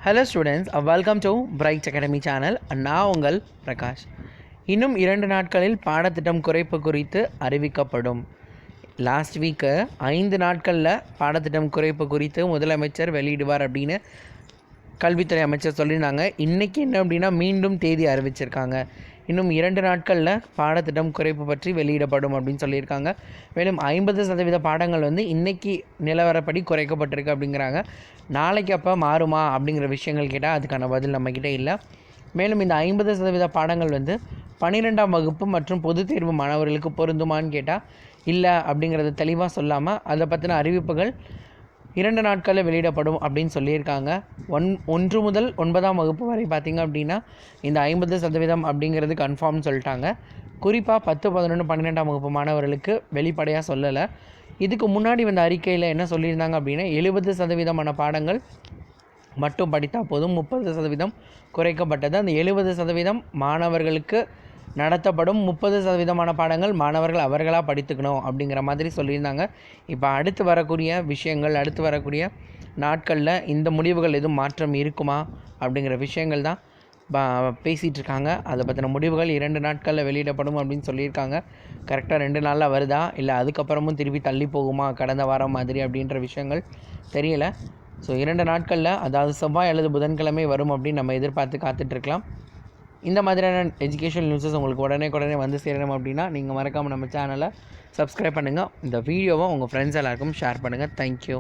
Hello students, welcome to Bright Academy channel. நான் உங்கள் பிரகாஷ். இன்னும் 2 நாட்களில் பாடத்திட்டம் குறைப்பு குறித்து அறிவிக்கப்படும். லாஸ்ட் வீக்கு 5 நாட்களில் பாடத்திட்டம் குறைப்பு குறித்து முதலமைச்சர் வெளியிடுவார் அப்படின்னு கல்வித்துறை அமைச்சர் சொல்லியிருந்தாங்க. இன்றைக்கி என்ன அப்படின்னா மீண்டும் தேதி அறிவிச்சிருக்காங்க. இன்னும் 2 நாட்களில் பாடத்திட்டம் குறைப்பு பற்றி வெளியிடப்படும் அப்படின்னு சொல்லியிருக்காங்க. மேலும் 50% பாடங்கள் இன்றைக்கி நிலவரப்படி குறைக்கப்பட்டிருக்கு அப்படிங்கிறாங்க. நாளைக்கு அப்போ மாறுமா அப்படிங்கிற விஷயங்கள் கேட்டால் அதுக்கான பதில் நம்மக்கிட்ட இல்லை. மேலும் இந்த 50% பாடங்கள் 12ஆம் வகுப்பு மற்றும் பொதுத் தேர்வு மாணவர்களுக்கு பொருந்துமான்னு கேட்டால் இல்லை அப்படிங்கிறத தெளிவாக சொல்லாமல் அதை பற்றின அறிவிப்புகள் 2 நாட்களில் வெளியிடப்படும் அப்படின்னு சொல்லியிருக்காங்க. 1 முதல் 9ஆம் வகுப்பு வரை பார்த்திங்க அப்படின்னா இந்த 50% அப்படிங்கிறது கன்ஃபார்ம்னு சொல்லிட்டாங்க. குறிப்பாக 10, 11, 12ஆம் வகுப்பு மாணவர்களுக்கு வெளிப்படையாக சொல்லலை. இதுக்கு முன்னாடி அறிக்கையில் என்ன சொல்லியிருந்தாங்க அப்படின்னா 70% பாடங்கள் மட்டும் படித்தால் போதும், 30% குறைக்கப்பட்டது. அந்த 70% மாணவர்களுக்கு நடத்தப்படும், 30% பாடங்கள் மாணவர்கள் அவர்களாக படித்துக்கணும் அப்படிங்கிற மாதிரி சொல்லியிருந்தாங்க. இப்போ அடுத்து வரக்கூடிய விஷயங்கள், அடுத்து வரக்கூடிய நாட்களில் இந்த முடிவுகள் எதுவும் மாற்றம் இருக்குமா அப்படிங்கிற விஷயங்கள் தான் பேசிகிட்ருக்காங்க. அதை பற்றின முடிவுகள் 2 நாட்களில் வெளியிடப்படும் அப்படின்னு சொல்லியிருக்காங்க. கரெக்டாக 2 நாளில் வருதா இல்லை அதுக்கப்புறமும் திருப்பி தள்ளி போகுமா கடந்த வாரம் மாதிரி அப்படின்ற விஷயங்கள் தெரியலை. ஸோ 2 நாட்களில், அதாவது செவ்வாய் அல்லது புதன்கிழமை வரும் அப்படின்னு நம்ம எதிர்பார்த்து காத்துட்ருக்கலாம். இந்த மாதிரியான எஜுகேஷன் நியூஸஸ் உங்களுக்கு உடனே வந்து சேரணும் அப்படின்னா நீங்கள் மறக்காமல் நம்ம சேனலை சப்ஸ்கிரைப் பண்ணுங்கள். இந்த வீடியோவை உங்கள் ஃப்ரெண்ட்ஸ் எல்லாருக்கும் ஷேர் பண்ணுங்கள். தேங்க்யூ.